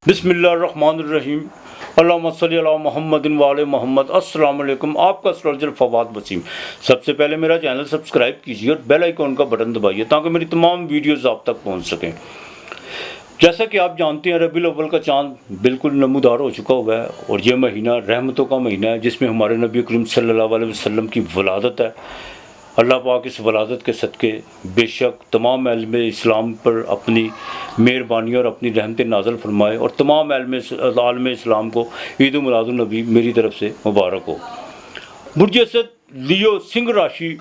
बिस्मिल्लाहिर्रहमानिर्रहीम अल्लाहुम्मा सल्ली अला मुहम्मदिन व आले मोहम्मद। अस्सलाम वालेकुम। आपका एस्ट्रोलॉजर फवाद वसीम। सबसे पहले मेरा चैनल सब्सक्राइब कीजिए और बेल आइकॉन का बटन दबाइए ताकि मेरी तमाम वीडियोस आप तक पहुंच सकें। जैसा कि आप जानते हैं, रबीउल अव्वल का चाँद बिल्कुल नमूदार हो चुका हुआ है और ये महीना रहमतों का महीना है जिसमें हमारे नबी करीम सल्लल्लाहु अलैहि वसल्लम की वलादत है। अल्लाह पाक इस वलादत के सदक़े बेशक तमाम आलम इस्लाम पर अपनी मेहरबानी और अपनी रहमतें नाज़िल फरमाए और तमाम आलम इस्लाम को ईद मिलादुन नबी मेरी तरफ से मुबारक हो। बुर्ज असद लियो सिंह राशि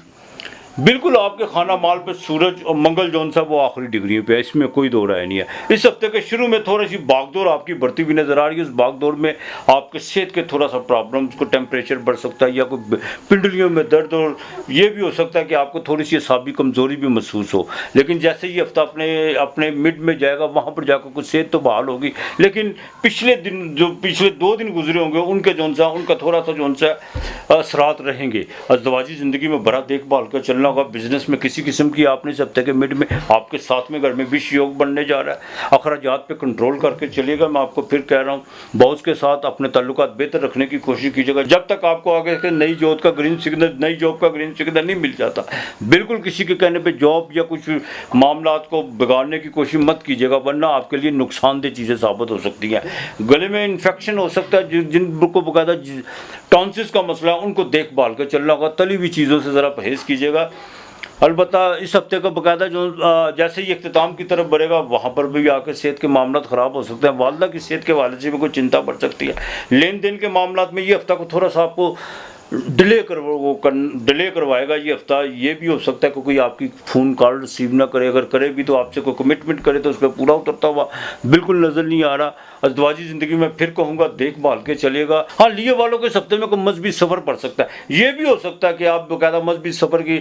बिल्कुल आपके खाना माल पे सूरज और मंगल जौन सा वो आखिरी डिग्री पे है, इसमें कोई दो राय नहीं है। इस हफ्ते के शुरू में थोड़ी सी भागदौड़ आपकी बढ़ती हुई नजर आ रही है। उस भागदौड़ में आपके सेहत के थोड़ा सा प्रॉब्लम्स को टेम्परेचर बढ़ सकता है या कोई पिंडलियों में दर्द, और ये भी हो सकता है कि आपको थोड़ी सी असाबी कमज़ोरी भी महसूस हो। लेकिन जैसे ही हफ्ता अपने मिड में जाएगा वहाँ पर जाकर कुछ सेहत तो बहाल होगी, लेकिन पिछले 2 दिन गुजरे होंगे उनका थोड़ा सा जौन सा असरात रहेंगे। अज़दवाजी ज़िंदगी में बड़ा देखभाल कर चलना होगा। बिजनेस में किसी किस्म की आपने इस हफ्ते के मिड में आपके साथ में घर में विष योग बनने जा रहा है। अखराजात पे कंट्रोल करके चलिएगा। मैं आपको फिर कह रहा हूँ, बॉस के साथ अपने ताल्लुकात बेहतर रखने की कोशिश कीजिएगा। जब तक आपको आगे के नई जॉब का ग्रीन सिग्नल नहीं मिल जाता, बिल्कुल किसी के कहने पर जॉब या कुछ मामलात को बिगाड़ने की कोशिश मत कीजिएगा, वरना आपके लिए नुकसानदेह चीज़ें साबित हो सकती हैं। गले में इन्फेक्शन हो सकता है, जिनको बकायदा टॉन्सिस का मसला है उनको देखभाल कर चलना होगा। तली हुई चीज़ों से ज़रा परहेज़ कीजिएगा। अलबत्ता इस हफ्ते का बकायदा जो जैसे ही इख्तिताम की तरफ बढ़ेगा वहाँ पर भी आकर सेहत के मामला ख़राब हो सकते हैं। वालदा की सेहत के वाले से भी कोई चिंता बढ़ सकती है। लेन देन के मामला में ये हफ्ता को थोड़ा सा आपको डिले करवाएगा। ये हफ्ता ये भी हो सकता है कि कोई आपकी फ़ोन कॉल रिसीव ना करे, अगर करे भी तो आपसे कोई कमिटमेंट करे तो उस पर पूरा उतरता हुआ बिल्कुल नज़र नहीं आ रहा। अज़दवाजी ज़िंदगी में फिर कहूँगा देखभाल के चलिएगा। हाँ, लिए वालों के हफ्ते में कोई मजहबी सफ़र पड़ सकता है। ये भी हो सकता है कि आप बाकायदा मजहबी सफ़र की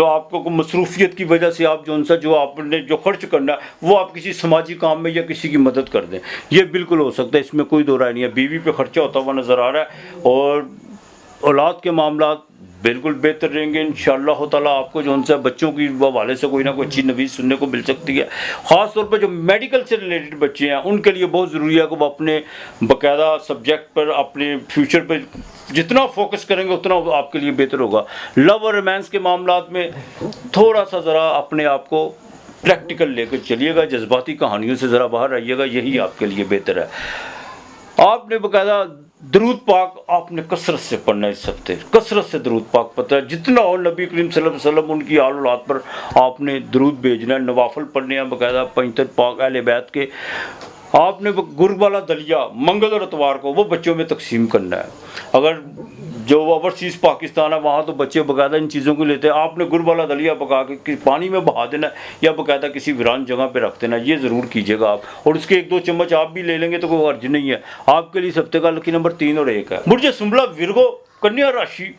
आपको मसरूफियत की वजह से आप जो आपने जो खर्च करना है वो आप किसी समाजी काम में या किसी की मदद कर दें। ये बिल्कुल हो सकता है, इसमें कोई दो राय नहीं है। बीवी पे खर्चा होता हुआ नज़र आ रहा है और औलाद के मामला बिल्कुल बेहतर रहेंगे इंशाअल्लाह ताला। आपको जो उनसे बच्चों की हवाले से कोई ना कोई अच्छी नवीस सुनने को मिल सकती है। ख़ास तौर पर जो मेडिकल से रिलेटेड बच्चे हैं उनके लिए बहुत ज़रूरी है कि वो अपने बाकायदा सब्जेक्ट पर अपने फ्यूचर पर जितना फोकस करेंगे उतना आपके लिए बेहतर होगा। लव और रोमांस के मामला में थोड़ा सा ज़रा अपने आप को प्रैक्टिकल लेकर चलिएगा, जज्बाती कहानियों से ज़रा बाहर आइएगा, यही आपके लिए बेहतर है। आपने बाकायदा दरूद पाक आपने कसरत से पढ़ना है। इस हफ्ते कसरत से दरूद पाक पता है जितना और नबी करीम सल्लल्लाहु अलैहि वसल्लम उनकी आल औलाद पर आपने दरूद भेजना है, नवाफल पढ़ने हैं बाकायदा 75 पाक अहले बैत के। आपने गुड़ वाला दलिया मंगल और इतवार को वो बच्चों में तकसीम करना है। अगर जो ओवरसीज़ पाकिस्तान है वहाँ तो बच्चे बाकायदा इन चीज़ों को लेते हैं। आपने गुड़ वाला दलिया पका के पानी में बहा देना या बाकायदा किसी वीरान जगह पे रख देना, ये ज़रूर कीजिएगा आप। और उसके 1-2 चम्मच आप भी ले लेंगे तो कोई अर्ज नहीं है। आपके लिए इस हफ्ते का लकी नंबर 3 और 1 है। मुझे सुंबला विरगो कन्या राशि,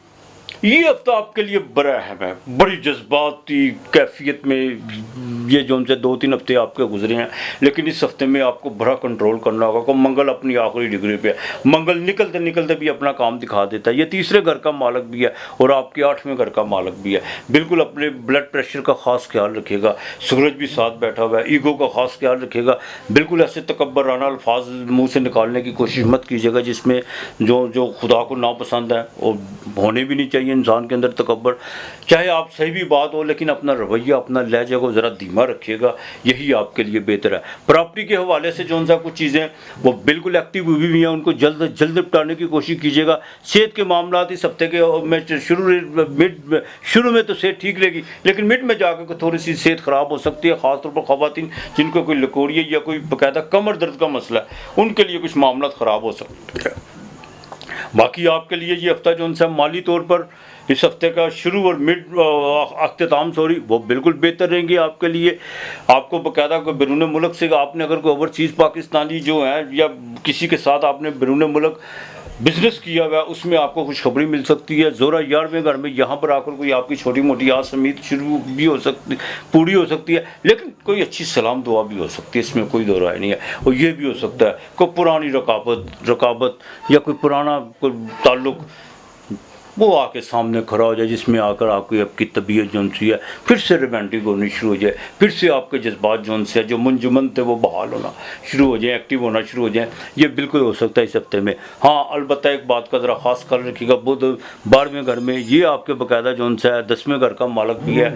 ये हफ्ता आपके लिए बड़ा अहम है। बड़ी जज्बाती कैफियत में ये जो उनसे 2-3 हफ्ते आपके गुजरे हैं, लेकिन इस हफ्ते में आपको बड़ा कंट्रोल करना होगा। को मंगल अपनी आखिरी डिग्री पे है। मंगल निकलते निकलते भी अपना काम दिखा देता है। ये तीसरे घर का मालक भी है और आपके 8वें घर का मालक भी है। बिल्कुल अपने ब्लड प्रेशर का ख़ास ख्याल रखिएगा। सूरज भी साथ बैठा हुआ है, ईगो का ख़ास ख्याल रखिएगा। बिल्कुल ऐसे तकब्बराना अल्फाज मुँह से निकालने की कोशिश मत कीजिएगा जिसमें जो खुदा को नापसंद है और होने भी नहीं चाहिए इंसान के अंदर तकब्बर। चाहे आप सही भी बात हो लेकिन अपना रवैया अपना लहजा को ज़रा धीमा रखिएगा, यही आपके लिए बेहतर है। प्रॉपर्टी के हवाले से जो सा कुछ चीज़ें वो बिल्कुल एक्टिव हुई हैं उनको जल्द निपटाने की कोशिश कीजिएगा। सेहत के मामला इस हफ्ते के में शुरू में तो सेहत ठीक रहेगी, लेकिन मिड में जाकर थोड़ी सी सेहत ख़राब हो सकती है। ख़ासतौर पर ख़वातीन जिनको कोई लकोड़िए या कोई बाकायदा कमर दर्द का मसला है उनके लिए कुछ मामला ख़राब हो सकते हैं। बाकी आपके लिए ये हफ्ता जो उनसे माली तौर पर इस हफ्ते का शुरू और मिड अख्ताम वो बिल्कुल बेहतर रहेंगे आपके लिए। आपको बाकायदा कोई बैरून मुल्क से आपने अगर कोई ओवरसीज़ पाकिस्तानी जो है या किसी के साथ आपने बैरून मुल्क बिजनेस किया हुआ है उसमें आपको खुशखबरी मिल सकती है। ज़ोरा 11वें घर में यहाँ पर आकर कोई आपकी छोटी मोटी आस उम्मीद शुरू भी हो सकती पूरी हो सकती है, लेकिन कोई अच्छी सलाम दुआ भी हो सकती है, इसमें कोई दो राय नहीं है। और ये भी हो सकता है कोई पुरानी रकाबत या कोई पुराना कोई ताल्लुक़ वो आके सामने खड़ा हो जाए, जिसमें आकर आपकी तबीयत जो सी है फिर से रोमांटिक होनी शुरू हो जाए, फिर से आपके जज्बात जो मुंजमन थे वो बहाल होना शुरू हो जाए, एक्टिव होना शुरू हो जाए। ये बिल्कुल हो सकता है इस हफ्ते में। हाँ, अलबत्ता एक बात का ज़रा ख़ास ख्याल रखिएगा, बुध 12वें घर में, ये आपके बाकायदा जो सा है 10वें घर का मालक भी है।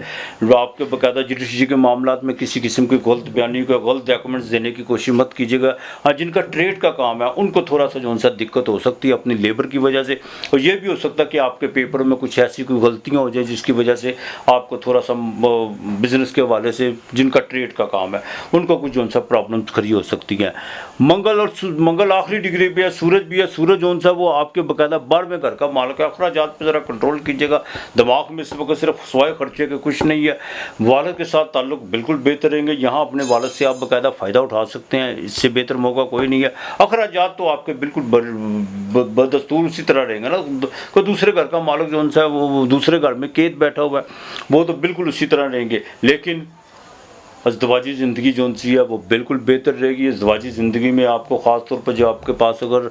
आपके बाकायदा जुडिशरी के मामला में किसी किस्म की गलत बयानी को, गलत डॉक्यूमेंट्स देने की कोशिश मत कीजिएगा। हाँ, जिनका ट्रेड का काम है उनको थोड़ा सा जो सा दिक्कत हो सकती है अपनी लेबर की वजह से, और ये भी हो सकता है कि आपके पेपर में कुछ ऐसी कोई गलतियाँ हो जाए जिसकी वजह से आपको थोड़ा सा बिजनेस के हवाले से, जिनका ट्रेड का काम है उनको कुछ जो सा प्रॉब्लम खड़ी हो सकती है। मंगल आखिरी डिग्री पे है, सूरज भी है। सूरज जो सा वो आपके बाकायदा 12वें घर का मालिक है। अखराजात पे ज़रा कंट्रोल कीजिएगा, दिमाग में इस वक्त सिर्फ सवाए खर्चे के कुछ नहीं है। वालिद के साथ ताल्लुक बिल्कुल बेहतर रहेंगे, यहाँ अपने वालिद से आप बाकायदा फ़ायदा उठा सकते हैं, इससे बेहतर मौका कोई नहीं है। अखराजात तो आपके बिल्कुल बदस्तूर उसी तरह रहेंगे ना। कोई दूसरे घर का मालिक जो सा है वो दूसरे घर में कैद बैठा हुआ है, वो तो बिल्कुल उसी तरह रहेंगे। लेकिन अज़दवाजी ज़िंदगी जो सी है वो बिल्कुल बेहतर रहेगी। अज़दवाजी ज़िंदगी में आपको ख़ास तौर पर जो आपके पास अगर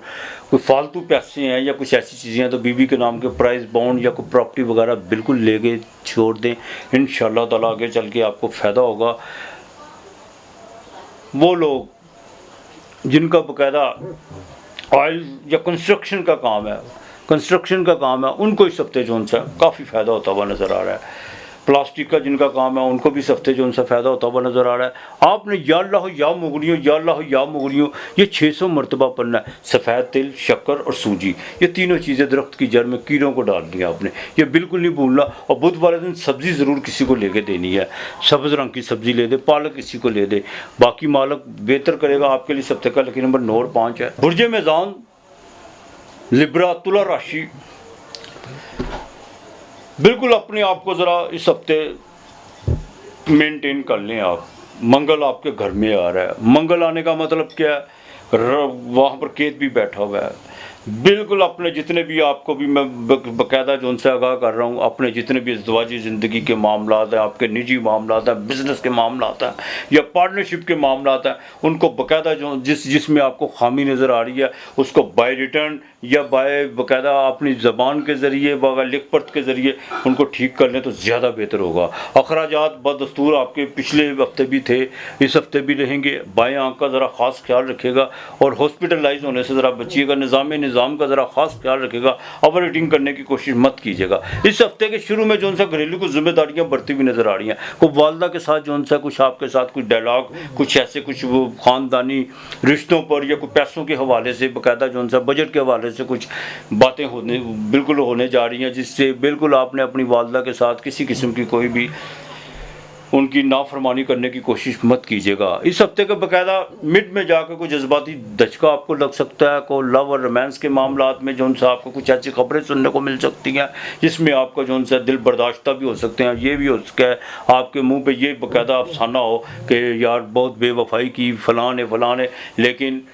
कोई फालतू पैसे हैं या कुछ ऐसी चीज़ें हैं तो बीवी के नाम के प्राइस बॉन्ड या कोई प्रॉपर्टी वगैरह बिल्कुल लेके छोड़ दें, इंशाअल्लाह ताला आगे चल के आपको फ़ायदा होगा। वो लोग जिनका बाकायदा ऑयल या कंस्ट्रक्शन का काम है उनको इस हफ्ते जो सा काफ़ी फ़ायदा होता हुआ नज़र आ रहा है। प्लास्टिक का जिनका काम है उनको भी सफ्ते जो उनसे फ़ायदा होता हुआ नज़र आ रहा है। आपने या अल्लाह या मुगलियों, या अल्लाह या मुगलियों ये 600 मरतबा पढ़ना है। सफ़ेद तिल, शक्कर और सूजी, ये तीनों चीज़ें दरख्त की जड़ में कीड़ों को डाल दिया आपने, ये बिल्कुल नहीं भूलना। और बुध वाले दिन सब्ज़ी ज़रूर किसी को लेके देनी है, सब्ज़ रंग की सब्ज़ी ले दे, पालक किसी को ले दे, बाकी मालक बेहतर करेगा आपके लिए। सप्ते का लकी नंबर 9 और 5 है। बुर्ज मेज़ान, लिब्रा, तुला राशि, बिल्कुल अपने आप को ज़रा इस हफ्ते मेंटेन कर लें आप। मंगल आपके घर में आ रहा है। मंगल आने का मतलब क्या है, वहाँ पर केत भी बैठा हुआ है। बिल्कुल अपने जितने भी, आपको भी मैं बाकायदा जो उनसे आगाह कर रहा हूँ, अपने जितने भी अज़दवाजी ज़िंदगी के मामला हैं, आपके निजी मामला हैं, बिज़नेस के मामला हैं या पार्टनरशिप के मामला हैं, उनको बाकायदा जो जिसमें आपको खामी नज़र आ रही है उसको बाय रिटर्न या बाकायदा अपनी ज़बान के ज़रिए, लिख पढ़ के ज़रिए उनको ठीक कर लें तो ज़्यादा बेहतर होगा। अखराजात बदस्तूर आपके पिछले हफ्ते भी थे, इस हफ्ते भी रहेंगे। बाएँ आँख का ज़रा ख़ास ख्याल रखिएगा और हॉस्पिटलाइज होने से ज़रा बचिएगा। निज़ाम का ज़रा ख़ास ख्याल रखिएगा, ओवर ईटिंग करने की कोशिश मत कीजिएगा। इस हफ्ते के शुरू में जो सा घरेलू कुछ जिम्मेदारियाँ बढ़ती हुई नज़र आ रही हैं। को वालदा के साथ जो सा कुछ आपके साथ कुछ डायलॉग, कुछ ऐसे कुछ वो ख़ानदानी रिश्तों पर या कुछ पैसों के हवाले से, बाकायदा जो सा बजट के हवाले से कुछ बातें बिल्कुल होने जा रही हैं, जिससे बिल्कुल आपने अपनी वालदा के साथ किसी किस्म की कोई भी उनकी नाफरमानी करने की कोशिश मत कीजिएगा। इस हफ्ते के बाकायदा मिड में जाकर कोई जज्बाती धचका आपको लग सकता है। को लव और रोमांस के मामलात में जो सा आपको कुछ ऐसी खबरें सुनने को मिल सकती हैं जिसमें आपका जो सा दिल बर्दाश्ता भी हो सकते हैं। ये भी हो सकता है आपके मुंह पे ये बाकायदा अफसाना हो कि यार बहुत बेवफाई की, फलां है, लेकिन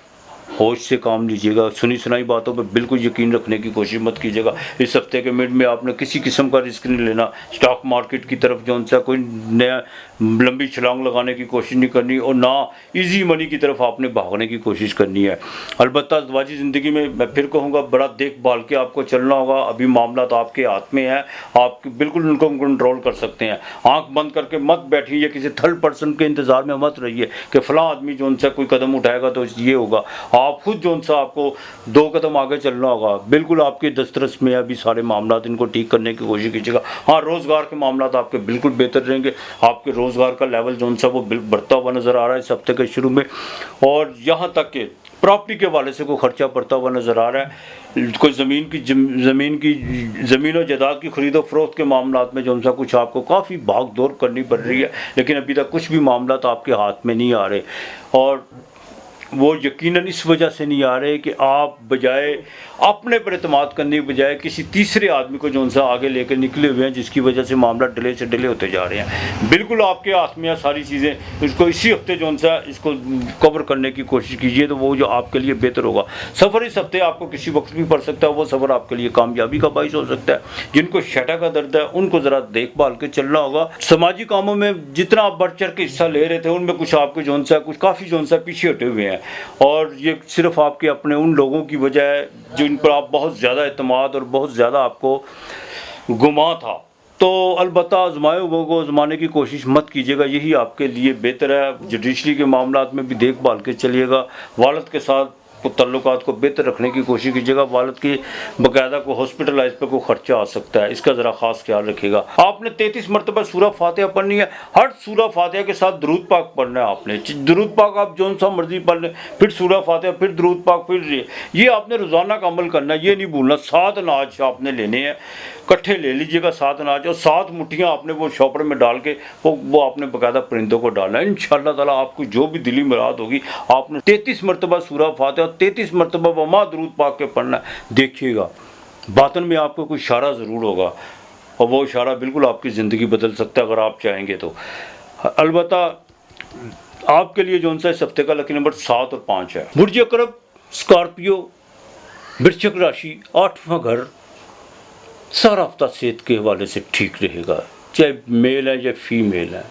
होश से काम लीजिएगा। सुनी सुनाई बातों पे बिल्कुल यकीन रखने की कोशिश मत कीजिएगा। इस हफ्ते के मिड में आपने किसी किस्म का रिस्क नहीं लेना। स्टॉक मार्केट की तरफ जो सा कोई नया लंबी छलांग लगाने की कोशिश नहीं करनी और ना इजी मनी की तरफ आपने भागने की कोशिश करनी है। अलबत्ता अज़दवाजी ज़िंदगी में मैं फिर कहूँगा बड़ा देखभाल के आपको चलना होगा। अभी मामला तो आपके हाथ में है, आप बिल्कुल उनको कंट्रोल कर सकते हैं। आँख बंद करके मत बैठिए या किसी थर्ड पर्सन के इंतज़ार में मत रहिए कि फ़लाँ आदमी जो सा कोई कदम उठाएगा तो ये होगा। आप खुद जो सा आपको 2 कदम आगे चलना होगा। बिल्कुल आपके दस्तरस में अभी सारे मामला इनको ठीक करने की कोशिश कीजिएगा। हाँ, रोज़गार के मामला आपके बिल्कुल बेहतर रहेंगे। आपके रोज़गार का लेवल जो सा वो बढ़ता हुआ नज़र आ रहा है इस हफ्ते के शुरू में। और यहाँ तक कि प्रॉपर्टी के हवाले से कोई खर्चा पड़ता हुआ नज़र आ रहा है। कोई ज़मीन और जायदाद की खरीदो फरोख्त के मामला में जो सा कुछ आपको काफ़ी भाग दौड़ करनी पड़ रही है, लेकिन अभी तक कुछ भी मामला तो आपके हाथ में नहीं आ रहे। और वो यकीनन इस वजह से नहीं आ रहे कि आप बजाय अपने पर एतमाद करने की बजाय किसी तीसरे आदमी को जो सा आगे लेकर निकले हुए हैं, जिसकी वजह से मामला डिले से डिले होते जा रहे हैं। बिल्कुल आपके हाथ में है सारी चीज़ें, इसको इसी हफ्ते जो सा इसको कवर करने की कोशिश कीजिए तो वो जो आपके लिए बेहतर होगा। सफ़र इस हफ्ते आपको किसी वक्त भी पड़ सकता है, वो सफ़र आपके लिए कामयाबी का बाइस हो सकता है। जिनको शटा का दर्द है उनको ज़रा देखभाल के चलना होगा। समाजी कामों में जितना आप बढ़ चढ़ के हिस्सा ले रहे थे उनमें कुछ आपके जो सा कुछ काफ़ी जो सा पीछे हटे हुए हैं। और ये सिर्फ आपके अपने उन लोगों की वजह है जिन पर आप बहुत ज़्यादा एतमाद और बहुत ज़्यादा आपको गुमा था। तो अलबत्ता आजमाए हुए को आजमाने की कोशिश मत कीजिएगा, यही आपके लिए बेहतर है। जुडिशरी के मामलात में भी देखभाल के चलिएगा, वालिद के साथ तल्लुकात को बेहतर रखने की कोशिश कीजिएगा। वालिद की बाकायदा को हॉस्पिटलाइज पर कोई खर्चा आ सकता है, इसका ज़रा ख़ास ख्याल रखिएगा। आपने 33 मरतबा सूरह फातिहा पढ़नी है, हर सूरह फातिहा के साथ दरूद पाक पढ़ना है। आपने दरूद पाक आप जौन सा मर्जी पढ़ लें, फिर सूरह फातिहा, फिर दरूद पाक, फिर ये आपने रोज़ाना का अमल करना है। ये नहीं भूलना 7 अनाज आपने लेने हैं, इकट्ठे ले लीजिएगा 7 अनाज, और 7 मुट्ठियाँ आपने वो शॉपर में डाल के वो आपने बाकायदा परिंदों को डालना है। इंशाअल्लाह ताला आपको जो भी दिली मुराद होगी आपने 33 मरतबा सूरह फातिहा, 33 मरतबा वमा दरूद पाक के पढ़ना है। देखिएगा बातन में आपको कोई इशारा ज़रूर होगा, और वो इशारा बिल्कुल आपकी ज़िंदगी बदल सकता है अगर आप चाहेंगे तो। अलबत्ता आपके लिए जो सा इस हफ्ते का लकी नंबर 7 और 5 है। बुर्ज अकरब, स्कॉर्पियो, वृश्चिक राशि, 8वां घर, सारा हफ्ता सेहत के हवाले से ठीक रहेगा, चाहे मेल है या फीमेल है।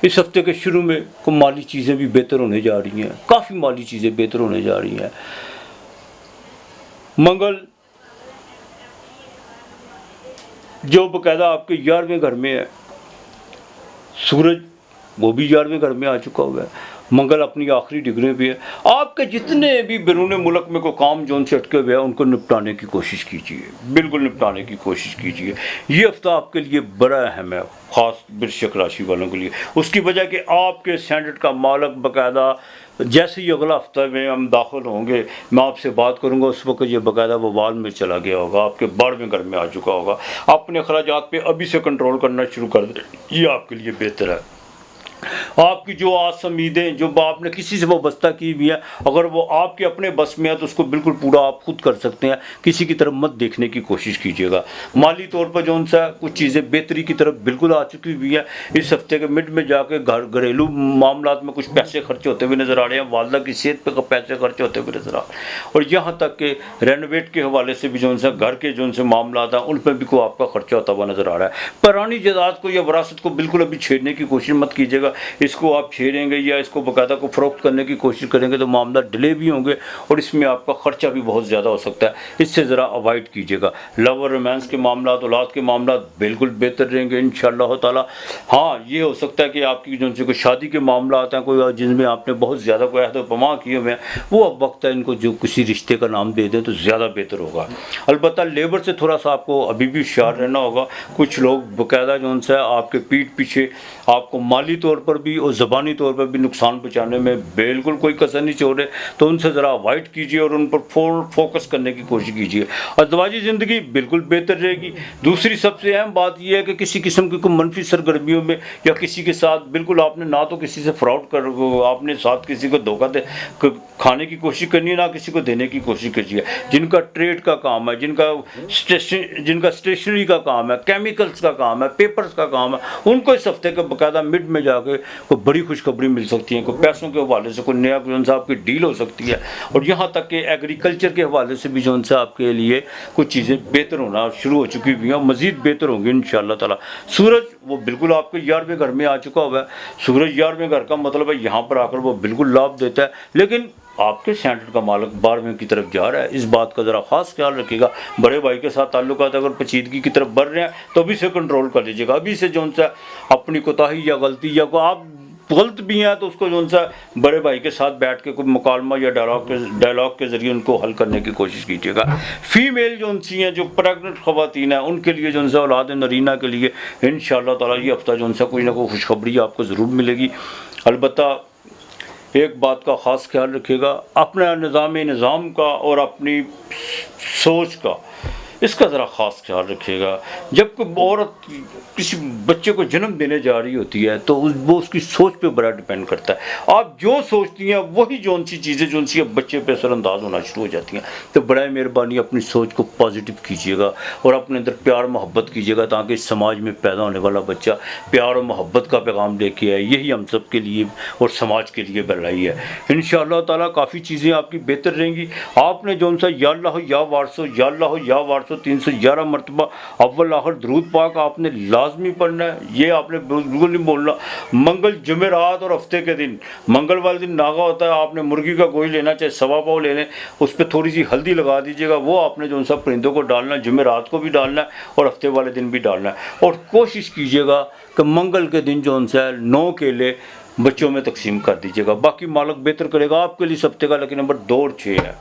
इस हफ्ते के शुरू में को माली चीज़ें भी बेहतर होने जा रही हैं, काफ़ी माली चीज़ें बेहतर होने जा रही हैं। मंगल जो बाकायदा आपके 11वें घर में है, सूरज वो भी 11वें घर में आ चुका हुआ है, मंगल अपनी आखिरी डिग्री पे है। आपके जितने भी बैरून मुल्क में कोई काम जोन से अटके हुए हैं उनको निपटाने की कोशिश कीजिए, बिल्कुल निपटाने की कोशिश कीजिए। ये हफ्ता आपके लिए बड़ा अहम है, ख़ास वृश्चिक राशि वालों के लिए। उसकी वजह कि आपके स्टैंडर्ड का मालक बाकायदा जैसे ही अगला हफ्ता में हम दाखिल होंगे, मैं आपसे बात करूंगा, उस वक्त ये बाकायदा वबाल में चला गया होगा, आपके 12वें घर में आ चुका होगा। अपने अखराजात पे अभी से कंट्रोल करना शुरू कर दें, ये आपके लिए बेहतर है। आपकी जो आस उम्मीदें जो आपने किसी से वाबस्ता की हुई है, अगर वो आपके अपने बस में है तो उसको बिल्कुल पूरा आप खुद कर सकते हैं, किसी की तरफ मत देखने की कोशिश कीजिएगा। माली तौर पर जो सा कुछ चीज़ें बेहतरी की तरफ बिल्कुल आ चुकी हुई है। इस हफ्ते के मिड में जाके घरेलू मामलात में कुछ पैसे खर्च होते हुए नज़र आ रहे हैं, वालदा की सेहत पर पैसे खर्च होते हुए नज़र आ रहे हैं, और यहाँ तक कि रेनोवेट के हवाले से भी जो सा घर के जो से मामलात हैं उन पर भी कोई आपका खर्चा होता हुआ नज़र आ रहा है। पुरानी जायदाद को या विरासत को बिल्कुल अभी छेड़ने की कोशिश मत कीजिएगा। इसको आप छेड़ेंगे या इसको बाकायदा को फ़रोख्त करने की कोशिश करेंगे तो मामला डिले भी होंगे और इसमें आपका ख़र्चा भी बहुत ज़्यादा हो सकता है, इससे ज़रा अवॉइड कीजिएगा। लव और रोमांस के मामला, औलाद के मामला बिल्कुल बेहतर रहेंगे इंशाअल्लाह ताला। हाँ, ये हो सकता है कि आपकी जो कोई शादी के मामला आते हैं कोई जिनमें आपने बहुत ज़्यादा कोई अहद पमा किए हुए हैं, वो अब वक्त है इनको जो किसी रिश्ते का नाम दे दें तो ज़्यादा बेहतर होगा। अलबत्ता लेबर से थोड़ा सा आपको अभी भी होशियार रहना होगा। कुछ लोग बाकायदा जो है आपके पीठ पीछे आपको माली तौर पर भी और ज़बानी तौर पर भी नुकसान पहुँचाने में बिल्कुल कोई कसर नहीं छोड़ रहे, तो उनसे ज़रा अवॉइड कीजिए और उन पर फोकस करने की कोशिश कीजिए। अज़वाजी ज़िंदगी बिल्कुल बेहतर रहेगी। दूसरी सबसे अहम बात यह है कि किसी किस्म की कोई मनफी सरगर्मियों में या किसी के साथ बिल्कुल आपने ना तो किसी से फ्रॉड कर आपने साथ किसी को धोखा दे खाने की कोशिश करनी है, ना किसी को देने की कोशिश कीजिए। जिनका ट्रेड का काम है, जिनका स्टेशनरी का काम है, केमिकल्स का काम है, पेपर्स का काम है, उनको इस हफ्ते के बाकायदा मिड में जाके कोई बड़ी खुशखबरी मिल सकती है। कोई पैसों के हवाले से कोई नया जो सा आपकी डील हो सकती है, और यहाँ तक कि एग्रीकल्चर के हवाले से भी जो सा आपके लिए कुछ चीज़ें बेहतर होना शुरू हो चुकी हुई हैं, मज़ीद बेहतर होंगी इंशाअल्लाह ताला। सूरज वो बिल्कुल आपके 11वें घर में आ चुका हुआ है। सूरज 11वें घर का मतलब है यहाँ पर आकर वो बिल्कुल लाभ देता है, लेकिन आपके स्टैंडर्ड का मालक 12वें की तरफ जा रहा है, इस बात का ज़रा ख़ास ख्याल रखिएगा। बड़े भाई के साथ ताल्लुकात अगर पेचीदगी की तरफ बढ़ रहे हैं तो अभी से कंट्रोल कर लीजिएगा। अभी से जो सा अपनी कोताही या गलती या को आप गलत भी हैं तो उसको जो सा बड़े भाई के साथ बैठ के कोई मुकालमा या डायलॉग के ज़रिए उनको हल करने की कोशिश कीजिएगा। फीमेल जो सी हैं, जो प्रेगनेंट ख़वातीन हैं, उनके लिए जो सा औलाद नरीना के लिए इंशाअल्लाह ताला ये हफ्ता जो सा कोई ना कोई खुशखबरी आपको ज़रूर मिलेगी। अलबत्ता एक बात का ख़ास ख्याल रखिएगा, अपना निज़ाम का और अपनी सोच का, इसका ज़रा ख़ास ख्याल रखिएगा। जब कोई औरत किसी बच्चे को जन्म देने जा रही होती है तो वो उसकी सोच पे बड़ा डिपेंड करता है। आप जो सोचती हैं वही जो सी चीज़ें जो सी बच्चे पे असरअंदाज होना शुरू हो जाती हैं। तो बड़ा मेहरबानी अपनी सोच को पॉजिटिव कीजिएगा और अपने अंदर प्यार मोहब्बत कीजिएगा, ताकि समाज में पैदा होने वाला बच्चा प्यार और मोहब्बत का पैगाम लेके आए। यही हम सब के लिए और समाज के लिए भलाई है। इंशाअल्लाह ताला काफ़ी चीज़ें आपकी बेहतर रहेंगी। आपने जो सा या अल्लाह या वारसो या अल्लाह या वारसो 311 मरतबा अव्वल आखिर दरूद पाक आपने लाजमी पढ़ना है, ये आपने बिल्कुल नहीं बोलना। मंगल जुमेरात और हफ्ते के दिन, मंगल वाले दिन नागा होता है, आपने मुर्गी का गोश्त लेना, चाहे सवा पाव ले लें, उस पर थोड़ी सी हल्दी लगा दीजिएगा, वो आपने जो सा परिंदों को डालना है, जुमेरात को भी डालना है और हफ्ते वाले दिन भी डालना है। और कोशिश कीजिएगा कि मंगल के दिन जो उनसे 9 केले बच्चों में तकसीम कर दीजिएगा। बाकी मालिक बेहतर करेगा आपके लिए। इस हफ्ते का लकी नंबर 2 और 6 है।